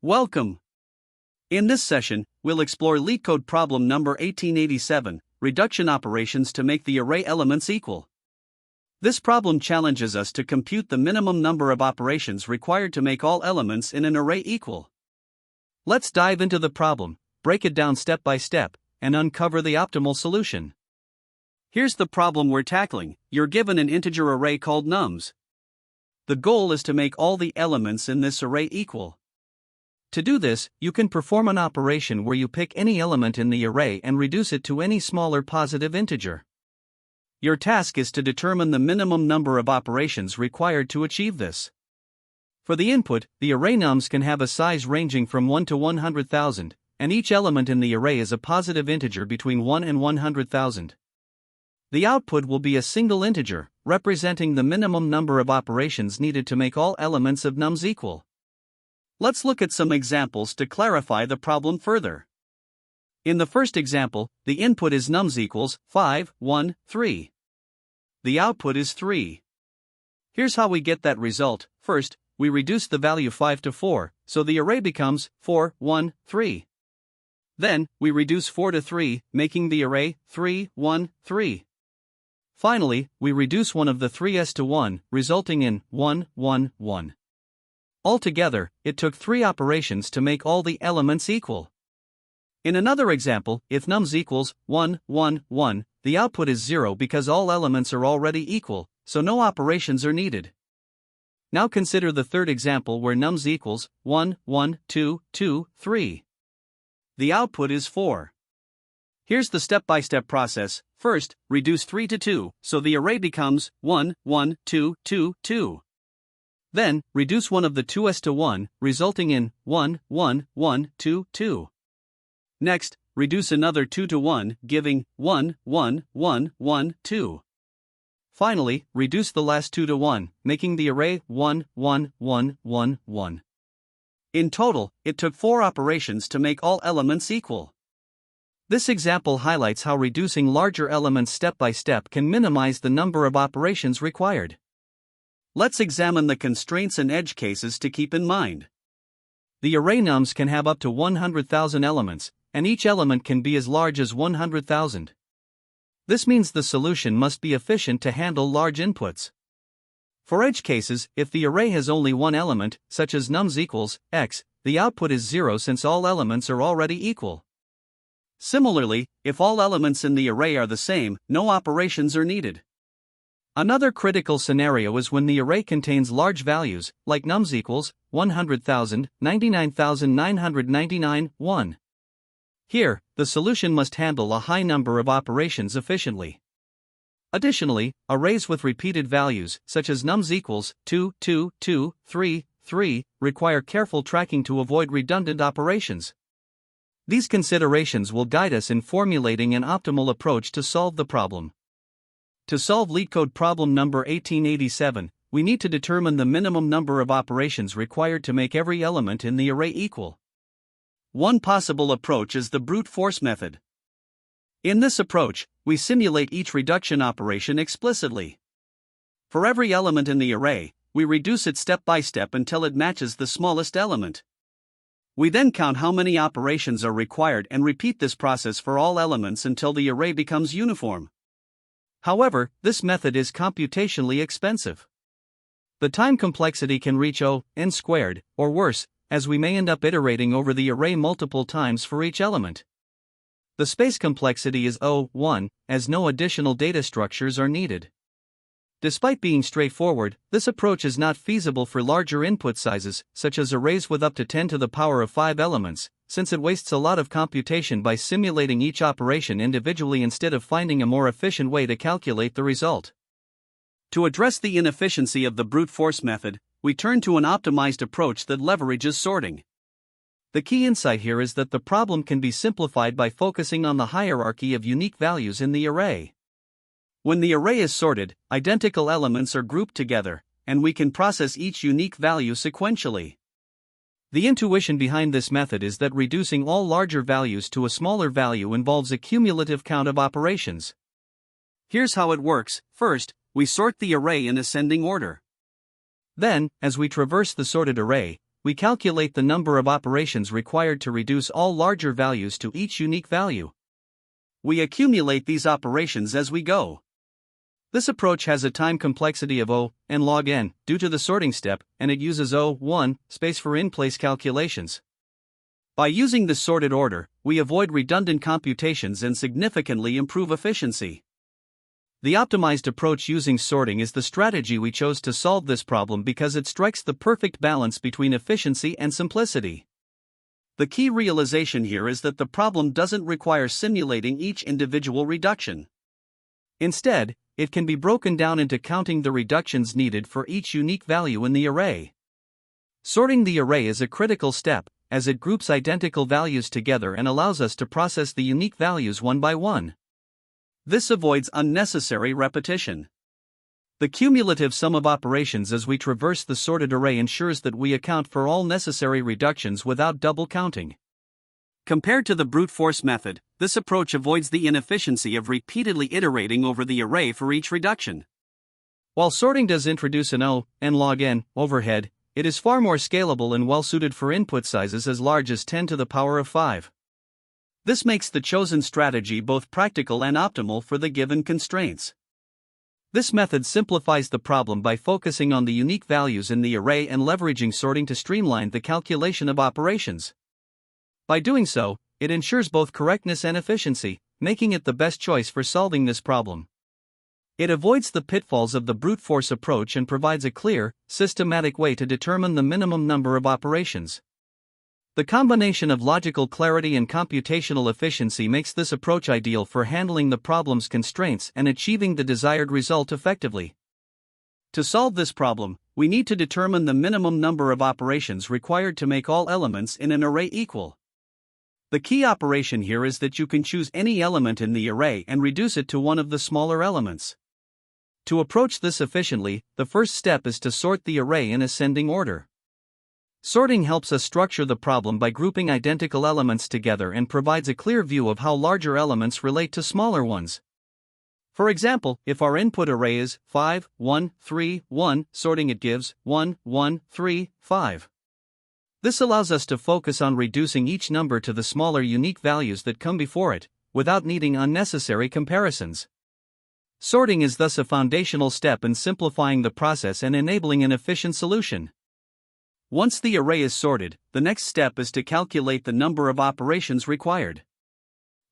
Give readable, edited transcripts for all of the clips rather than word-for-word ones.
Welcome! In this session, we'll explore LeetCode problem number 1887, reduction operations to make the array elements equal. This problem challenges us to compute the minimum number of operations required to make all elements in an array equal. Let's dive into the problem, break it down step by step, and uncover the optimal solution. Here's the problem we're tackling. You're given an integer array called nums. The goal is to make all the elements in this array equal. To do this, you can perform an operation where you pick any element in the array and reduce it to any smaller positive integer. Your task is to determine the minimum number of operations required to achieve this. For the input, the array nums can have a size ranging from 1 to 100,000, and each element in the array is a positive integer between 1 and 100,000. The output will be a single integer, representing the minimum number of operations needed to make all elements of nums equal. Let's look at some examples to clarify the problem further. In the first example, the input is nums equals 5, 1, 3. The output is 3. Here's how we get that result. First, we reduce the value 5 to 4, so the array becomes 4, 1, 3. Then, we reduce 4 to 3, making the array 3, 1, 3. Finally, we reduce one of the 3's to 1, resulting in 1, 1, 1. Altogether, it took 3 operations to make all the elements equal. In another example, if nums equals 1, 1, 1, the output is 0 because all elements are already equal, so no operations are needed. Now consider the third example where nums equals 1, 1, 2, 2, 3. The output is 4. Here's the step-by-step process. First, reduce 3 to 2, so the array becomes 1, 1, 2, 2, 2. Then, reduce one of the 2's to 1, resulting in 1, 1, 1, 2, 2. Next, reduce another 2 to 1, giving 1, 1, 1, 1, 2. Finally, reduce the last 2 to 1, making the array 1, 1, 1, 1, 1. In total, it took 4 operations to make all elements equal. This example highlights how reducing larger elements step by step can minimize the number of operations required. Let's examine the constraints and edge cases to keep in mind. The array nums can have up to 100,000 elements, and each element can be as large as 100,000. This means the solution must be efficient to handle large inputs. For edge cases, if the array has only one element, such as nums equals x, the output is 0 since all elements are already equal. Similarly, if all elements in the array are the same, no operations are needed. Another critical scenario is when the array contains large values, like nums equals 100,000, 99,999, 1. Here, the solution must handle a high number of operations efficiently. Additionally, arrays with repeated values, such as nums equals 2, 2, 2, 3, 3, require careful tracking to avoid redundant operations. These considerations will guide us in formulating an optimal approach to solve the problem. To solve LeetCode problem number 1887, we need to determine the minimum number of operations required to make every element in the array equal. One possible approach is the brute force method. In this approach, we simulate each reduction operation explicitly. For every element in the array, we reduce it step by step until it matches the smallest element. We then count how many operations are required and repeat this process for all elements until the array becomes uniform. However, this method is computationally expensive. The time complexity can reach n squared, or worse, as we may end up iterating over the array multiple times for each element. The space complexity is 1, as no additional data structures are needed. Despite being straightforward, this approach is not feasible for larger input sizes, such as arrays with up to 10 to the power of 5 elements, since it wastes a lot of computation by simulating each operation individually instead of finding a more efficient way to calculate the result. To address the inefficiency of the brute force method, we turn to an optimized approach that leverages sorting. The key insight here is that the problem can be simplified by focusing on the hierarchy of unique values in the array. When the array is sorted, identical elements are grouped together, and we can process each unique value sequentially. The intuition behind this method is that reducing all larger values to a smaller value involves a cumulative count of operations. Here's how it works. First, we sort the array in ascending order. Then, as we traverse the sorted array, we calculate the number of operations required to reduce all larger values to each unique value. We accumulate these operations as we go. This approach has a time complexity of O n log n due to the sorting step, and it uses O(1) space for in-place calculations. By using this sorted order, we avoid redundant computations and significantly improve efficiency. The optimized approach using sorting is the strategy we chose to solve this problem because it strikes the perfect balance between efficiency and simplicity. The key realization here is that the problem doesn't require simulating each individual reduction. Instead, it can be broken down into counting the reductions needed for each unique value in the array. Sorting the array is a critical step, as it groups identical values together and allows us to process the unique values one by one. This avoids unnecessary repetition. The cumulative sum of operations as we traverse the sorted array ensures that we account for all necessary reductions without double counting. Compared to the brute force method, this approach avoids the inefficiency of repeatedly iterating over the array for each reduction. While sorting does introduce an O n log n overhead, it is far more scalable and well suited for input sizes as large as 10 to the power of 5. This makes the chosen strategy both practical and optimal for the given constraints. This method simplifies the problem by focusing on the unique values in the array and leveraging sorting to streamline the calculation of operations. By doing so, it ensures both correctness and efficiency, making it the best choice for solving this problem. It avoids the pitfalls of the brute force approach and provides a clear, systematic way to determine the minimum number of operations. The combination of logical clarity and computational efficiency makes this approach ideal for handling the problem's constraints and achieving the desired result effectively. To solve this problem, we need to determine the minimum number of operations required to make all elements in an array equal. The key operation here is that you can choose any element in the array and reduce it to one of the smaller elements. To approach this efficiently, the first step is to sort the array in ascending order. Sorting helps us structure the problem by grouping identical elements together and provides a clear view of how larger elements relate to smaller ones. For example, if our input array is 5, 1, 3, 1, sorting it gives 1, 1, 3, 5. This allows us to focus on reducing each number to the smaller unique values that come before it, without needing unnecessary comparisons. Sorting is thus a foundational step in simplifying the process and enabling an efficient solution. Once the array is sorted, the next step is to calculate the number of operations required.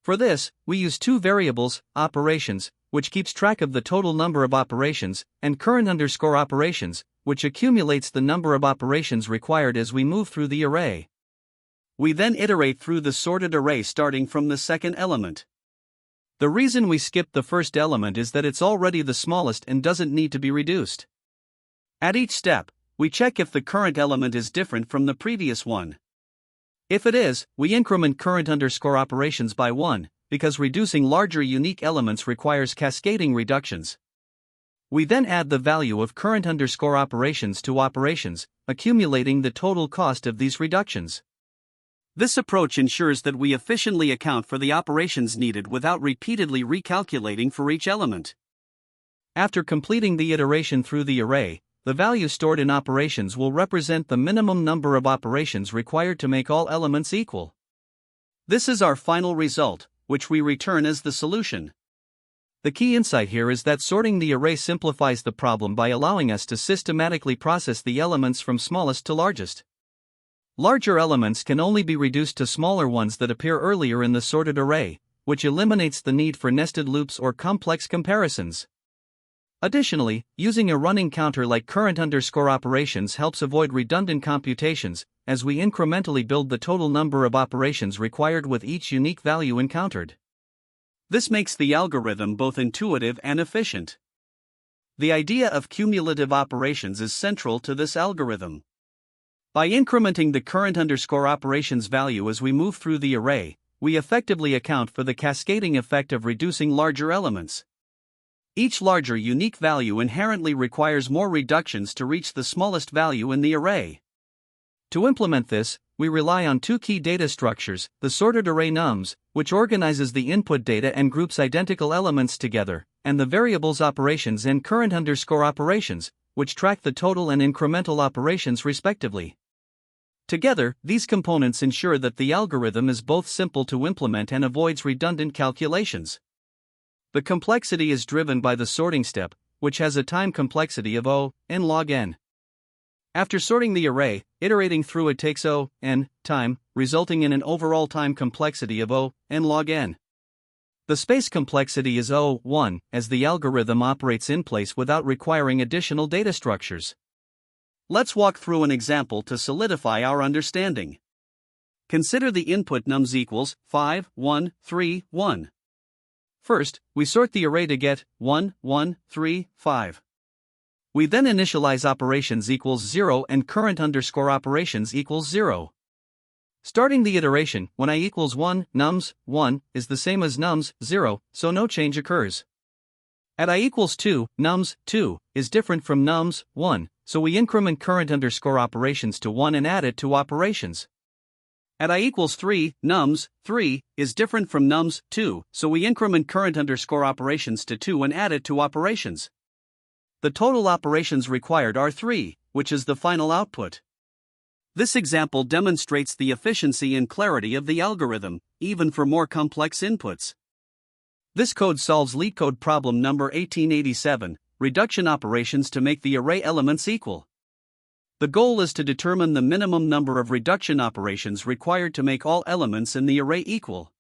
For this, we use two variables, operations, which keeps track of the total number of operations, and current_operations, which accumulates the number of operations required as we move through the array. We then iterate through the sorted array starting from the second element. The reason we skip the first element is that it's already the smallest and doesn't need to be reduced. At each step, we check if the current element is different from the previous one. If it is, we increment current_operations by 1, because reducing larger unique elements requires cascading reductions. We then add the value of current_operations to operations, accumulating the total cost of these reductions. This approach ensures that we efficiently account for the operations needed without repeatedly recalculating for each element. After completing the iteration through the array, the value stored in operations will represent the minimum number of operations required to make all elements equal. This is our final result, which we return as the solution. The key insight here is that sorting the array simplifies the problem by allowing us to systematically process the elements from smallest to largest. Larger elements can only be reduced to smaller ones that appear earlier in the sorted array, which eliminates the need for nested loops or complex comparisons. Additionally, using a running counter like current_operations helps avoid redundant computations, as we incrementally build the total number of operations required with each unique value encountered. This makes the algorithm both intuitive and efficient. The idea of cumulative operations is central to this algorithm. By incrementing the current_operations value as we move through the array, we effectively account for the cascading effect of reducing larger elements. Each larger unique value inherently requires more reductions to reach the smallest value in the array. To implement this, we rely on two key data structures, the sorted array nums, which organizes the input data and groups identical elements together, and the variables operations and current_operations, which track the total and incremental operations respectively. Together, these components ensure that the algorithm is both simple to implement and avoids redundant calculations. The complexity is driven by the sorting step, which has a time complexity of n log n. After sorting the array, iterating through it takes n time, resulting in an overall time complexity of n log n. The space complexity is 1, as the algorithm operates in place without requiring additional data structures. Let's walk through an example to solidify our understanding. Consider the input nums equals 5, 1, 3, 1. First, we sort the array to get 1, 1, 3, 5. We then initialize operations equals 0 and current underscore operations equals 0. Starting the iteration, when I equals 1, nums 1 is the same as nums 0, so no change occurs. At I equals 2, nums 2 is different from nums 1, so we increment current underscore operations to 1 and add it to operations. At I equals 3, nums 3 is different from nums 2, so we increment current underscore operations to 2 and add it to operations. The total operations required are 3, which is the final output. This example demonstrates the efficiency and clarity of the algorithm, even for more complex inputs. This code solves LeetCode problem number 1887, reduction operations to make the array elements equal. The goal is to determine the minimum number of reduction operations required to make all elements in the array equal.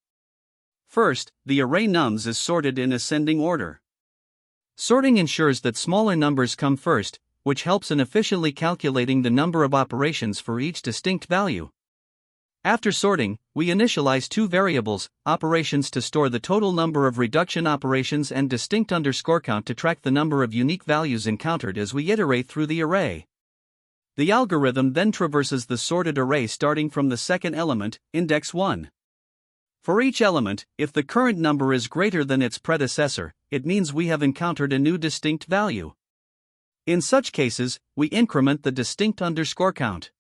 First, the array nums is sorted in ascending order. Sorting ensures that smaller numbers come first, which helps in efficiently calculating the number of operations for each distinct value. After sorting, we initialize two variables, operations to store the total number of reduction operations and distinct underscore count to track the number of unique values encountered as we iterate through the array. The algorithm then traverses the sorted array starting from the second element, index 1. For each element, if the current number is greater than its predecessor, it means we have encountered a new distinct value. In such cases, we increment the distinct underscore count.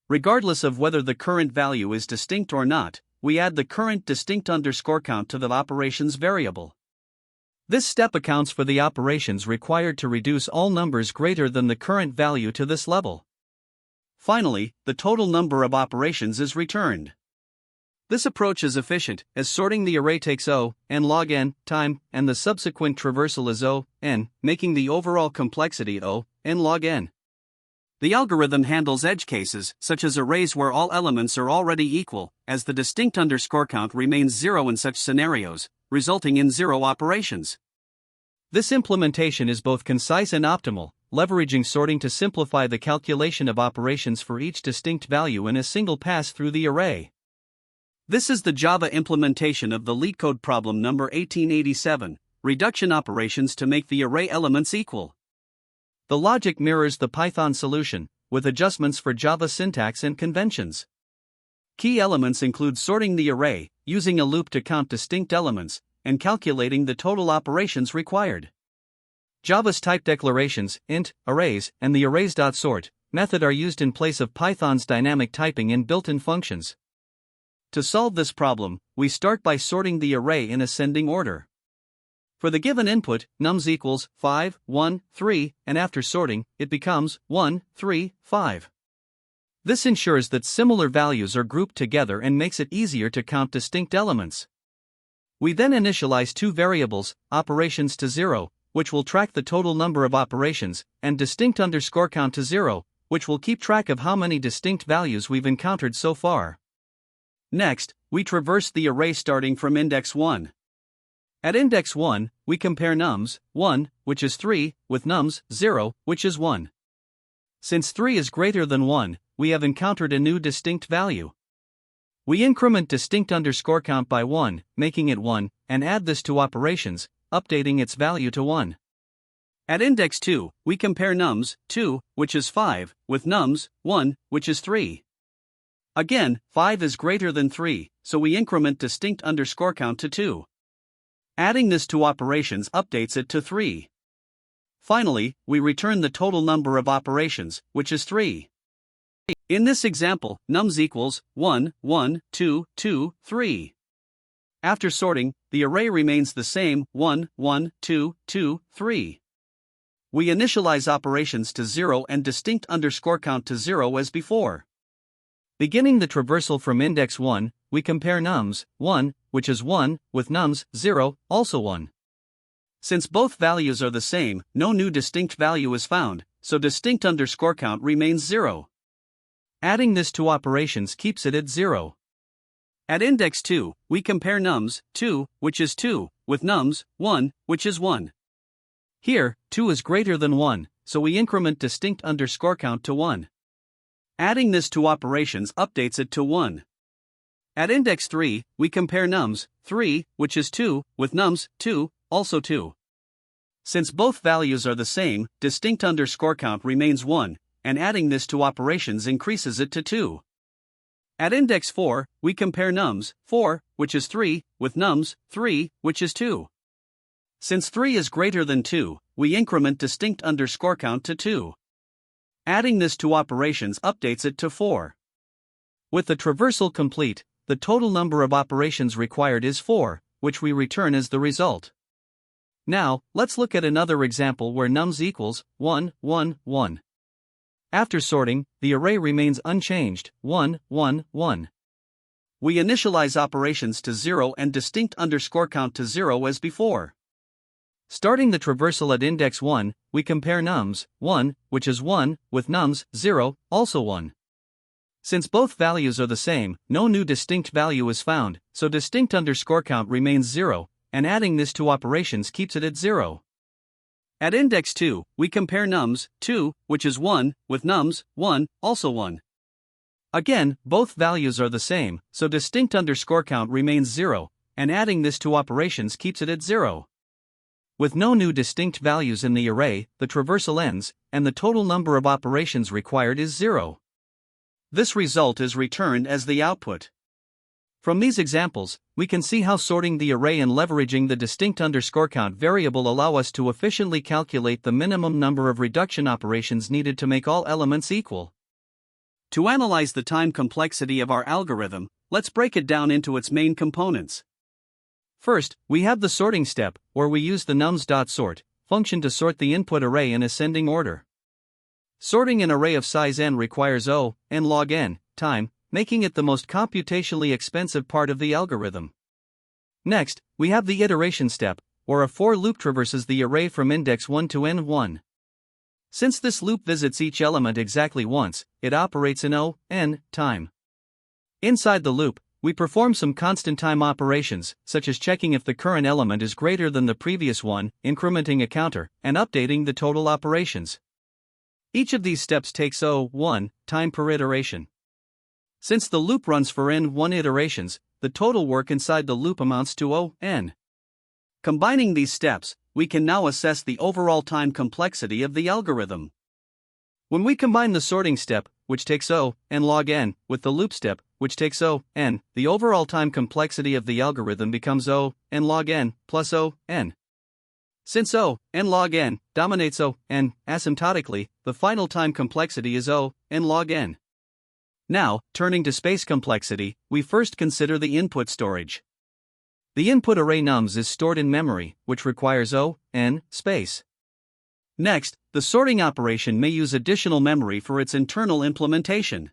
Regardless of whether the current value is distinct or not, we add the current distinct underscore count to the operations variable. This step accounts for the operations required to reduce all numbers greater than the current value to this level. Finally, the total number of operations is returned. This approach is efficient, as sorting the array takes n log n time, and the subsequent traversal is n, making the overall complexity n log n. The algorithm handles edge cases, such as arrays where all elements are already equal, as the distinct underscore count remains 0 in such scenarios, resulting in 0 operations. This implementation is both concise and optimal, leveraging sorting to simplify the calculation of operations for each distinct value in a single pass through the array. This is the Java implementation of the LeetCode problem number 1887, reduction operations to make the array elements equal. The logic mirrors the Python solution, with adjustments for Java syntax and conventions. Key elements include sorting the array, using a loop to count distinct elements, and calculating the total operations required. Java's type declarations, int, arrays, and the arrays.sort method are used in place of Python's dynamic typing and built-in functions. To solve this problem, we start by sorting the array in ascending order. For the given input, nums equals 5, 1, 3, and after sorting, it becomes 1, 3, 5. This ensures that similar values are grouped together and makes it easier to count distinct elements. We then initialize two variables, operations to 0, which will track the total number of operations, and distinct underscore count to 0, which will keep track of how many distinct values we've encountered so far. Next, we traverse the array starting from index 1. At index 1, we compare nums 1, which is 3, with nums 0, which is 1. Since 3 is greater than 1, we have encountered a new distinct value. We increment distinct underscore count by 1, making it 1, and add this to operations, updating its value to 1. At index 2, we compare nums 2, which is 5, with nums 1, which is 3. Again, 5 is greater than 3, so we increment distinct underscore count to 2. Adding this to operations updates it to 3. Finally, we return the total number of operations, which is 3. In this example, nums equals 1, 1, 2, 2, 3. After sorting, the array remains the same 1, 1, 2, 2, 3. We initialize operations to 0 and distinct underscore count to 0 as before. Beginning the traversal from index 1, we compare nums 1, which is 1, with nums 0, also 1. Since both values are the same, no new distinct value is found, so distinct underscore count remains 0. Adding this to operations keeps it at 0. At index 2, we compare nums 2, which is 2, with nums 1, which is 1. Here, 2 is greater than 1, so we increment distinct underscore count to 1. Adding this to operations updates it to 1. At index 3, we compare nums 3, which is 2, with nums 2, also 2. Since both values are the same, distinct underscore count remains 1, and adding this to operations increases it to 2. At index 4, we compare nums 4, which is 3, with nums 3, which is 2. Since 3 is greater than 2, we increment distinct underscore count to 2. Adding this to operations updates it to 4. With the traversal complete, the total number of operations required is 4, which we return as the result. Now, let's look at another example where nums equals 1, 1, 1. After sorting, the array remains unchanged, 1, 1, 1. We initialize operations to 0 and distinct underscore count to 0 as before. Starting the traversal at index 1, we compare nums 1, which is 1, with nums 0, also 1. Since both values are the same, no new distinct value is found, so distinct underscore count remains 0, and adding this to operations keeps it at 0. At index 2, we compare nums 2, which is 1, with nums 1, also 1. Again, both values are the same, so distinct underscore count remains 0, and adding this to operations keeps it at 0. With no new distinct values in the array, the traversal ends, and the total number of operations required is 0. This result is returned as the output. From these examples, we can see how sorting the array and leveraging the distinct underscore count variable allow us to efficiently calculate the minimum number of reduction operations needed to make all elements equal. To analyze the time complexity of our algorithm, let's break it down into its main components. First, we have the sorting step, where we use the nums.sort function to sort the input array in ascending order. Sorting an array of size n requires n log n time, making it the most computationally expensive part of the algorithm. Next, we have the iteration step, where a for loop traverses the array from index 1 to n1. Since this loop visits each element exactly once, it operates in n time. Inside the loop, we perform some constant time operations, such as checking if the current element is greater than the previous one, incrementing a counter, and updating the total operations. Each of these steps takes 1 time per iteration. Since the loop runs for n1 iterations, the total work inside the loop amounts to n. Combining these steps, we can now assess the overall time complexity of the algorithm. When we combine the sorting step, which takes n log n, with the loop step, which takes n, the overall time complexity of the algorithm becomes n log n plus n. Since n log n dominates n asymptotically, the final time complexity is n log n. Now, turning to space complexity, we first consider the input storage. The input array nums is stored in memory, which requires n space. Next, the sorting operation may use additional memory for its internal implementation.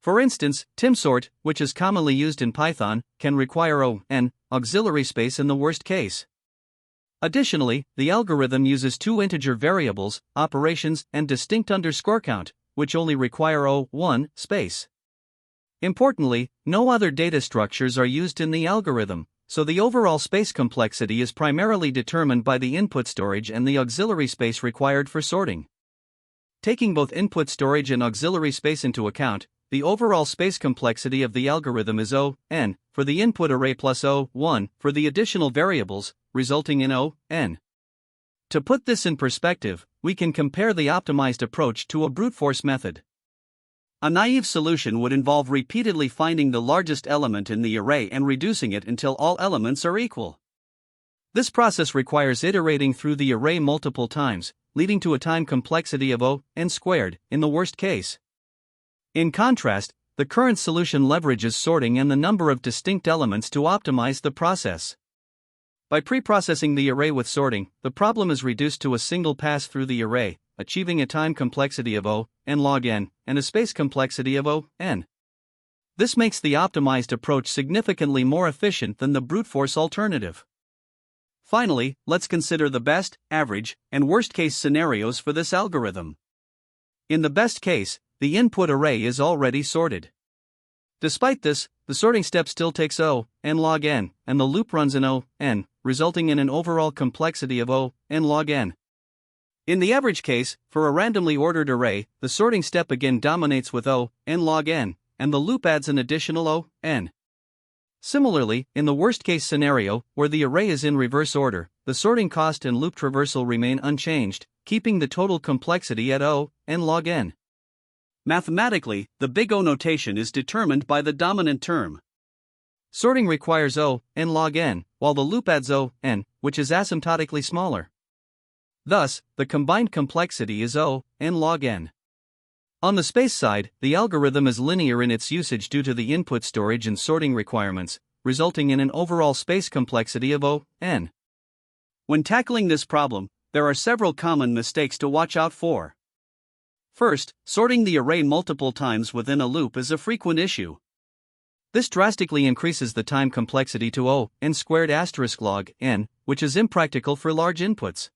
For instance, timsort, which is commonly used in Python, can require n auxiliary space in the worst case. Additionally, the algorithm uses two integer variables, operations and distinct underscore count, which only require 1 space. Importantly, no other data structures are used in the algorithm, so the overall space complexity is primarily determined by the input storage and the auxiliary space required for sorting. Taking both input storage and auxiliary space into account, the overall space complexity of the algorithm is n for the input array plus 1 for the additional variables, resulting in n. To put this in perspective, we can compare the optimized approach to a brute force method. A naive solution would involve repeatedly finding the largest element in the array and reducing it until all elements are equal. This process requires iterating through the array multiple times, leading to a time complexity of n squared, in the worst case. In contrast, the current solution leverages sorting and the number of distinct elements to optimize the process. By preprocessing the array with sorting, the problem is reduced to a single pass through the array, achieving a time complexity of n log n and a space complexity of n. This makes the optimized approach significantly more efficient than the brute force alternative. Finally, let's consider the best, average, and worst-case scenarios for this algorithm. In the best case, the input array is already sorted. Despite this, the sorting step still takes n log n, and the loop runs in n, resulting in an overall complexity of n log n. In the average case, for a randomly ordered array, the sorting step again dominates with n log n, and the loop adds an additional n. Similarly, in the worst-case scenario, where the array is in reverse order, the sorting cost and loop traversal remain unchanged, keeping the total complexity at n log n. Mathematically, the big O notation is determined by the dominant term. Sorting requires n log n, while the loop adds n, which is asymptotically smaller. Thus, the combined complexity is n log n. On the space side, the algorithm is linear in its usage due to the input storage and sorting requirements, resulting in an overall space complexity of n. When tackling this problem, there are several common mistakes to watch out for. First, sorting the array multiple times within a loop is a frequent issue. This drastically increases the time complexity to n squared asterisk log n, which is impractical for large inputs.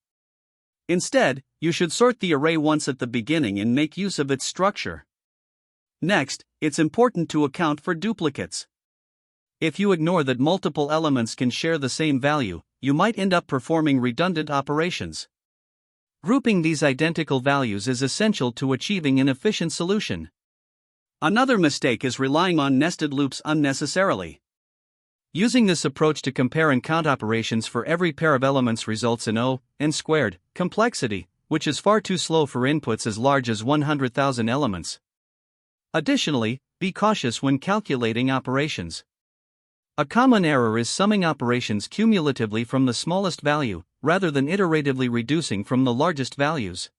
Instead, you should sort the array once at the beginning and make use of its structure. Next, it's important to account for duplicates. If you ignore that multiple elements can share the same value, you might end up performing redundant operations. Grouping these identical values is essential to achieving an efficient solution. Another mistake is relying on nested loops unnecessarily. Using this approach to compare and count operations for every pair of elements results in n squared complexity, which is far too slow for inputs as large as 100,000 elements. Additionally, be cautious when calculating operations. A common error is summing operations cumulatively from the smallest value, rather than iteratively reducing from the largest values.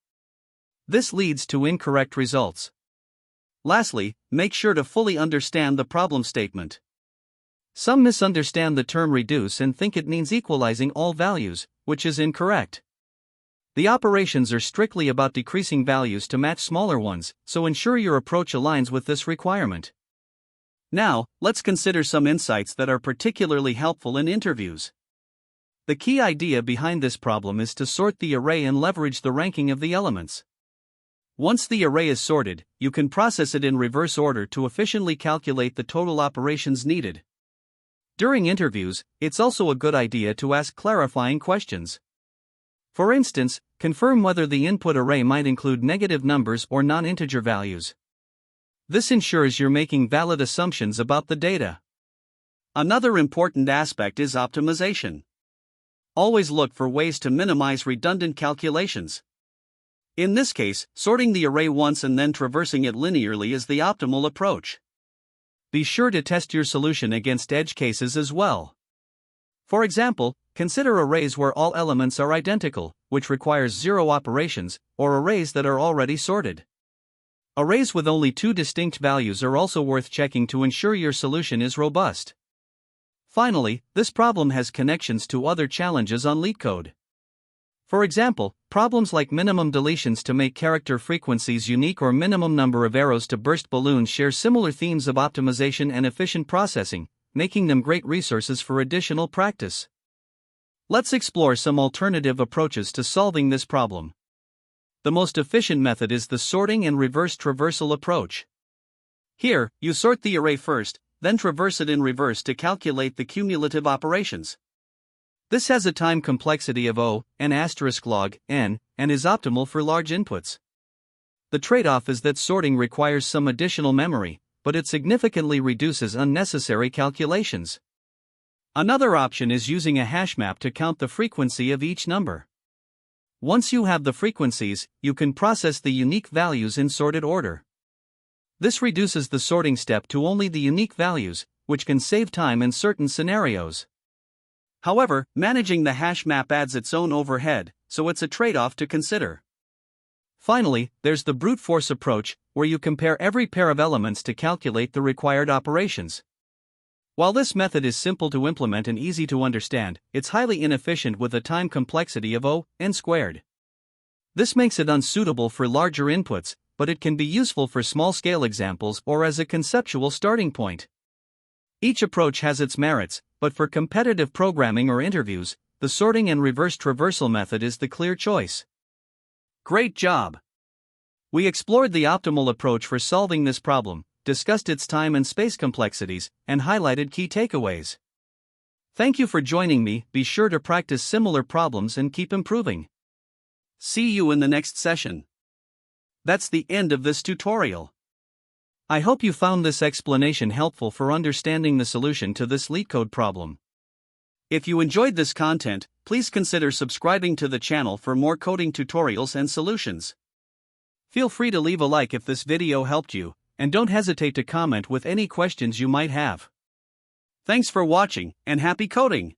This leads to incorrect results. Lastly, make sure to fully understand the problem statement. Some misunderstand the term reduce and think it means equalizing all values, which is incorrect. The operations are strictly about decreasing values to match smaller ones, so ensure your approach aligns with this requirement. Now, let's consider some insights that are particularly helpful in interviews. The key idea behind this problem is to sort the array and leverage the ranking of the elements. Once the array is sorted, you can process it in reverse order to efficiently calculate the total operations needed. During interviews, it's also a good idea to ask clarifying questions. For instance, confirm whether the input array might include negative numbers or non-integer values. This ensures you're making valid assumptions about the data. Another important aspect is optimization. Always look for ways to minimize redundant calculations. In this case, sorting the array once and then traversing it linearly is the optimal approach. Be sure to test your solution against edge cases as well. For example, consider arrays where all elements are identical, which requires 0 operations, or arrays that are already sorted. Arrays with only 2 distinct values are also worth checking to ensure your solution is robust. Finally, this problem has connections to other challenges on LeetCode. For example, problems like minimum deletions to make character frequencies unique or minimum number of arrows to burst balloons share similar themes of optimization and efficient processing, making them great resources for additional practice. Let's explore some alternative approaches to solving this problem. The most efficient method is the sorting and reverse traversal approach. Here, you sort the array first, then traverse it in reverse to calculate the cumulative operations. This has a time complexity of n asterisk log n, and is optimal for large inputs. The trade-off is that sorting requires some additional memory, but it significantly reduces unnecessary calculations. Another option is using a hash map to count the frequency of each number. Once you have the frequencies, you can process the unique values in sorted order. This reduces the sorting step to only the unique values, which can save time in certain scenarios. However, managing the hash map adds its own overhead, so it's a trade-off to consider. Finally, there's the brute force approach, where you compare every pair of elements to calculate the required operations. While this method is simple to implement and easy to understand, it's highly inefficient with a time complexity of n squared. This makes it unsuitable for larger inputs, but it can be useful for small-scale examples or as a conceptual starting point. Each approach has its merits, but for competitive programming or interviews, the sorting and reverse traversal method is the clear choice. Great job! We explored the optimal approach for solving this problem, discussed its time and space complexities, and highlighted key takeaways. Thank you for joining me. Be sure to practice similar problems and keep improving. See you in the next session. That's the end of this tutorial. I hope you found this explanation helpful for understanding the solution to this LeetCode problem. If you enjoyed this content, please consider subscribing to the channel for more coding tutorials and solutions. Feel free to leave a like if this video helped you, and don't hesitate to comment with any questions you might have. Thanks for watching, and happy coding!